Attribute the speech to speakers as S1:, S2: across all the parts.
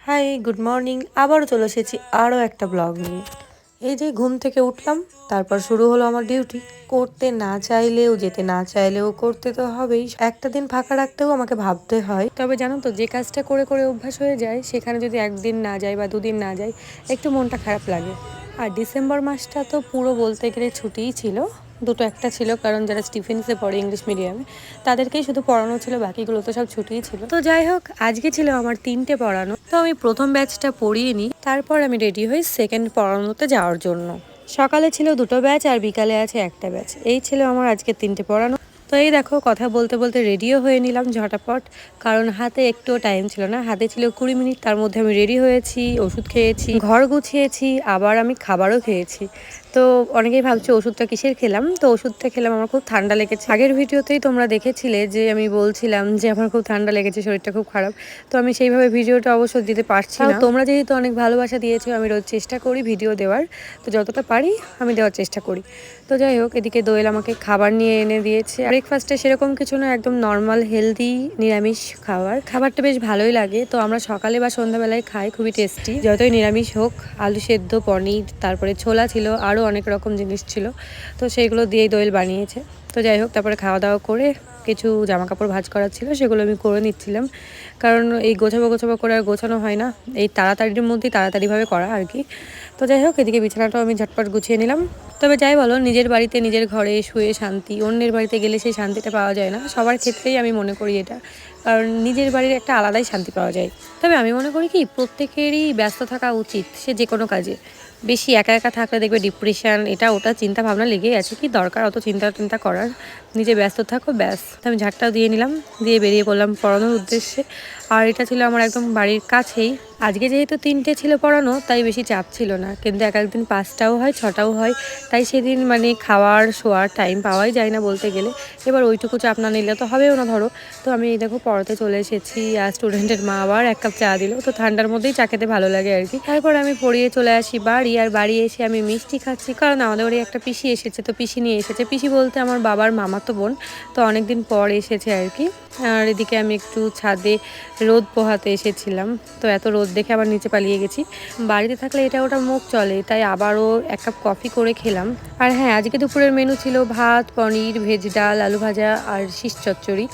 S1: High, good morning. আবারও চলে এসেছি আরও একটা ব্লগ নিয়ে। এই যে ঘুম থেকে উঠলাম, তারপর শুরু হলো আমার ডিউটি। করতে না চাইলেও, যেতে না চাইলেও করতে তো হবেই। একটা দিন ফাঁকা রাখতেও আমাকে ভাবতে হয়। তবে জানো তো, যে কাজটা করে করে অভ্যাস হয়ে যায়, সেখানে যদি একদিন না যাই বা দুদিন না যাই, একটু মনটা খারাপ লাগে। আর ডিসেম্বর মাসটা তো পুরো বলতে গেলে ছুটিই ছিল। দুটো একটা ছিল, কারণ যারা স্টিফেন্সে পড়ে ইংলিশ মিডিয়ামে তাদেরকেই শুধু পড়ানো ছিল, বাকিগুলো তো সব ছুটিই ছিল। তো যাই হোক, আজকে ছিল আমার 3টে পড়ানো। তো আমি প্রথম ব্যাচটা পড়িয়ে নিই, তারপর আমি রেডি হই সেকেন্ড পড়ানোতে যাওয়ার জন্য। সকালে ছিল 2টো ব্যাচ আর বিকালে আছে একটা ব্যাচ। এই ছিল আমার আজকে 3টে পড়ানো। তো এই দেখো, কথা বলতে বলতে রেডিও হয়ে নিলাম ঝটাপট, কারণ হাতে একটুও টাইম ছিল না। হাতে ছিল 20 মিনিট, তার মধ্যে আমি রেডি হয়েছি, ওষুধ খেয়েছি, ঘর গুছিয়েছি, আবার আমি খাবারও খেয়েছি। তো অনেকেই ভাবছে ওষুধটা কিসের খেলাম। তো ওষুধটা খেলাম, আমার খুব ঠান্ডা লেগেছে। আগের ভিডিওতেই তোমরা দেখেছিলে যে আমি বলছিলাম যে আমার খুব ঠান্ডা লেগেছে, শরীরটা খুব খারাপ। তো আমি সেইভাবে ভিডিওটা অবশ্য দিতে পারছি না। তোমরা যেহেতু অনেক ভালোবাসা দিয়েছো, আমি রোজ চেষ্টা করি ভিডিও দেওয়ার। তো যতটা পারি আমি দেওয়ার চেষ্টা করি। তো যাই হোক, এদিকে দোয়েল আমাকে খাবার নিয়ে এনে দিয়েছে। ব্রেকফাস্টে সেরকম কিছু না, একদম নর্মাল হেলদি নিরামিষ খাবারটা বেশ ভালোই লাগে। তো আমরা সকালে বা সন্ধ্যাবেলায় খাই, খুবই টেস্টি। যতই নিরামিষ হোক, আলু সেদ্ধ, পনির, তারপরে ছোলা ছিল, আরও অনেক রকম জিনিস ছিল। তো সেইগুলো দিয়েই দোয়েল বানিয়েছে। তো যাই হোক, তারপরে খাওয়া দাওয়া করে কিছু জামা কাপড় ভাঁজ করার ছিল, সেগুলো আমি করে নিচ্ছিলাম। কারণ এই গোছাবো করে আর গোছানো হয় না, এই তাড়াতাড়ির মধ্যেই তাড়াতাড়িভাবে করা আর কি। তো যাই হোক, এদিকে বিছানাটাও আমি ঝটপট গুছিয়ে নিলাম। তবে যাই বলো, নিজের বাড়িতে নিজের ঘরে শুয়ে শান্তি, অন্যের বাড়িতে গেলে সেই শান্তিটা পাওয়া যায় না। সবার ক্ষেত্রেই আমি মনে করি এটা, কারণ নিজের বাড়ির একটা আলাদাই শান্তি পাওয়া যায়। তবে আমি মনে করি কি, প্রত্যেকেরই ব্যস্ত থাকা উচিত, সে যে কোনো কাজে। বেশি একা একা থাকলে দেখবে ডিপ্রেশন, এটা ওটা চিন্তা ভাবনা লেগেই আছে। কি দরকার অত চিন্তা করার, নিজে ব্যস্ত থাকো ব্যাস। তো আমি ঝাড়টাও দিয়ে নিলাম, দিয়ে বেরিয়ে পড়লাম পড়ানোর উদ্দেশ্যে। আর এটা ছিল আমার একদম বাড়ির কাছেই। আজকে যেহেতু 3টে ছিল পড়ানো, তাই বেশি চাপ ছিল না। কিন্তু এক একদিন 5টাও হয়, 6টাও হয়। তাই সেদিন মানে খাওয়ার শোয়ার টাইম পাওয়াই যায় না বলতে গেলে। এবার ওইটুকু চাপ না নিলে তো হবেও না ধরো। তো আমি এই দেখো পড়াতে চলে এসেছি, আর স্টুডেন্টের মা আবার 1 কাপ চা দিল। তো ঠান্ডার মধ্যেই চা খেতে ভালো লাগে আর কি। তারপর আমি পড়িয়ে চলে আসি বাড়ি, আর বাড়ি এসে আমি মিষ্টি খাচ্ছি, কারণ আমাদের বাড়ি একটা পিসি এসেছে। তো পিসি নিয়ে এসেছে, পিসি বলতে আমার বাবার মামাতো বোন। তো অনেকদিন পর এসেছে আর কি। আর এদিকে আমি একটু ছাদে রোদ পোহাতে এসেছিলাম। তো এত রোদ দেখে আবার নিচে পালিয়ে গেছি। বাড়িতে থাকলে এটা ওটা মুখ চলে, তাই আবারও 1 কাপ কফি করে খেলাম। আর হ্যাঁ, আজকে দুপুরের মেনু ছিল ভাত, পনির, ভেজ ডাল, আলু ভাজা আর শীষ চচ্চড়ি।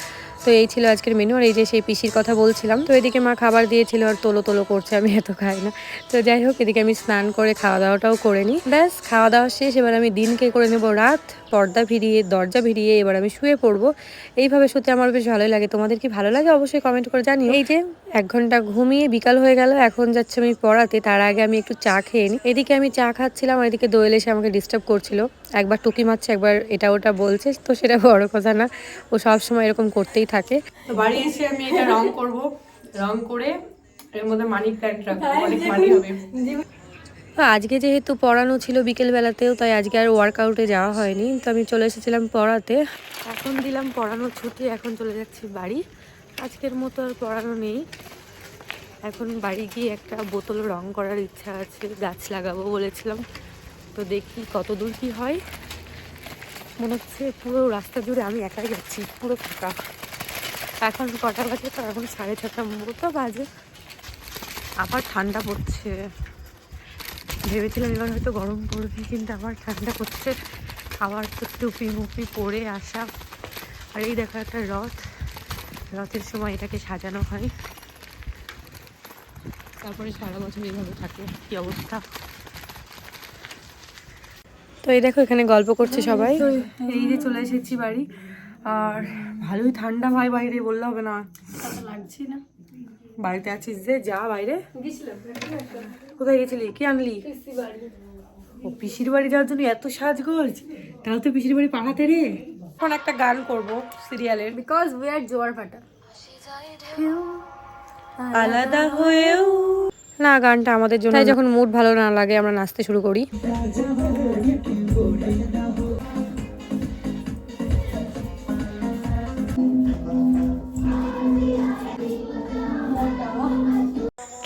S1: তো এই ছিল আজকের মেনু। আর এই যে সেই পিসির কথা বলছিলাম, তো এদিকে মা খাবার দিয়েছিল আর তোলো করছে, আমি এত খাই না। তো যাই হোক, এদিকে আমি স্নান করে খাওয়া দাওয়াটাও করে নিই। ব্যাস, খাওয়া দাওয়া শেষ। এবার আমি দিনকে করে নেবো রাত, পর্দা ভিড়িয়ে, দরজা ভিড়িয়ে এবার আমি শুয়ে পড়বো। এইভাবে শুতে আমার বেশ ভালোই লাগে। তোমাদের কি ভালো লাগে অবশ্যই কমেন্ট করে জানিও। এই যে 1 ঘন্টা ঘুমিয়ে বিকাল হয়ে গেল, এখন যাচ্ছে আমি পড়াতে। তার আগে আমি একটু চা খেয়ে নিই। এদিকে আমি চা খাচ্ছিলাম, আর এদিকে দোয়েল এসে আমাকে ডিস্টার্ব করছিল। একবার টুকি মারছে, একবার এটা ওটা বলছে। তো সেটা বড় কথা না, ও সব সময় এরকম করতেই থাকে। তো বাড়ি এসে আমি এটা রং করব, রং করে এর মধ্যে মানি প্ল্যান্ট রাখবো, অনেক মানি হবে। তো আজকে যেহেতু পড়ানো ছিল বিকেলবেলাতেও, তাই আজকে আর ওয়ার্কআউটে যাওয়া হয়নি। তো আমি চলে এসেছিলাম পড়াতে। এখন দিলাম পড়ানোর ছুটি, এখন চলে যাচ্ছি বাড়ি। আজকের মতো আর পড়ানো নেই। এখন বাড়ি গিয়ে একটা বোতল রং করার ইচ্ছা আছে, গাছ লাগাবো বলেছিলাম। তো দেখি কত দূর কি হয়। মনে হচ্ছে পুরো রাস্তা জুড়ে আমি একাই যাচ্ছি, পুরো ফাঁকা। এখন কটা বাজে? তো এখন 6:30 মতো বাজে। আবার ঠান্ডা পড়ছে। ভেবেছিলাম এবার হয়তো গরম পড়বে, কিন্তু আবার ঠান্ডা পড়ছে। আবার তো টুপি মুপি পরে আসা। আর এই দেখো একটা রথ, রথের সময় এটাকে সাজানো হয়, তারপরে সারা বছর এইভাবে থাকে। কি অবস্থা! তো এই দেখো, এখানে গল্প করছে সবাই। তো এই যে চলে এসেছি বাড়ি। আর ভালোই ঠান্ডা ভাই, বাইরে বললে হবে না, লাগছে না। বাড়িতে আছিস যে, যা বাইরে। কোথায় গেছিলি? কি আনলি? ও পিসির বাড়ি যাওয়ার জন্য এত সাজগোজ? তাহলে তো পিসির বাড়ি পাঠাতে রে। এখন একটা গান করব সিরিয়ালের,
S2: বিকজ উই আর জোয়ার ভাটা।
S1: আলাদা হয়েও না, গানটা আমাদের জন্য। তাই যখন মুড ভালো না লাগে আমরা নাচতে শুরু করি।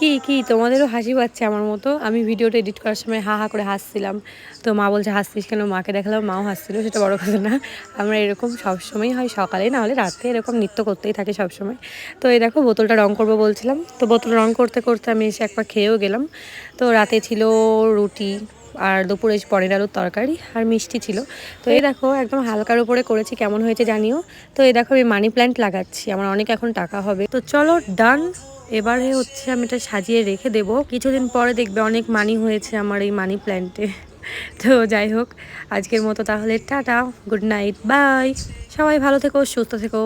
S1: কি কি তোমাদেরও হাসি পাচ্ছে আমার মতো? আমি ভিডিওটা এডিট করার সময় হা হা করে হাসছিলাম, তো মা বলছে হাসছিস কেন? মাকে দেখালাম, মাও হাসছিল, সেটা বড় কথা না। আমরা এরকম সবসময়ই হয়, সকালে না হলে রাতে এরকম নৃত্য করতেই থাকে সবসময়। তো এই দেখো বোতলটা রং করবো বলছিলাম, তো বোতল রং করতে করতে আমি এসে একবার খেয়েও গেলাম। তো রাতে ছিল রুটি, আর দুপুরে পনির আলুর তরকারি আর মিষ্টি ছিল। তো এই দেখো একদম হালকার উপরে করেছি, কেমন হয়েছে জানিও। তো এই দেখো আমি মানি প্ল্যান্ট লাগাচ্ছি, আমার অনেক এখন টাকা হবে। তো চলো ডান। এবারে হচ্ছে আমি এটা সাজিয়ে রেখে দেবো, কিছুদিন পরে দেখবে অনেক মানি হয়েছে আমার এই মানি প্ল্যান্টে। তো যাই হোক, আজকের মতো তাহলে টাটা, গুড নাইট, বাই। সবাই ভালো থেকো, সুস্থ থেকো।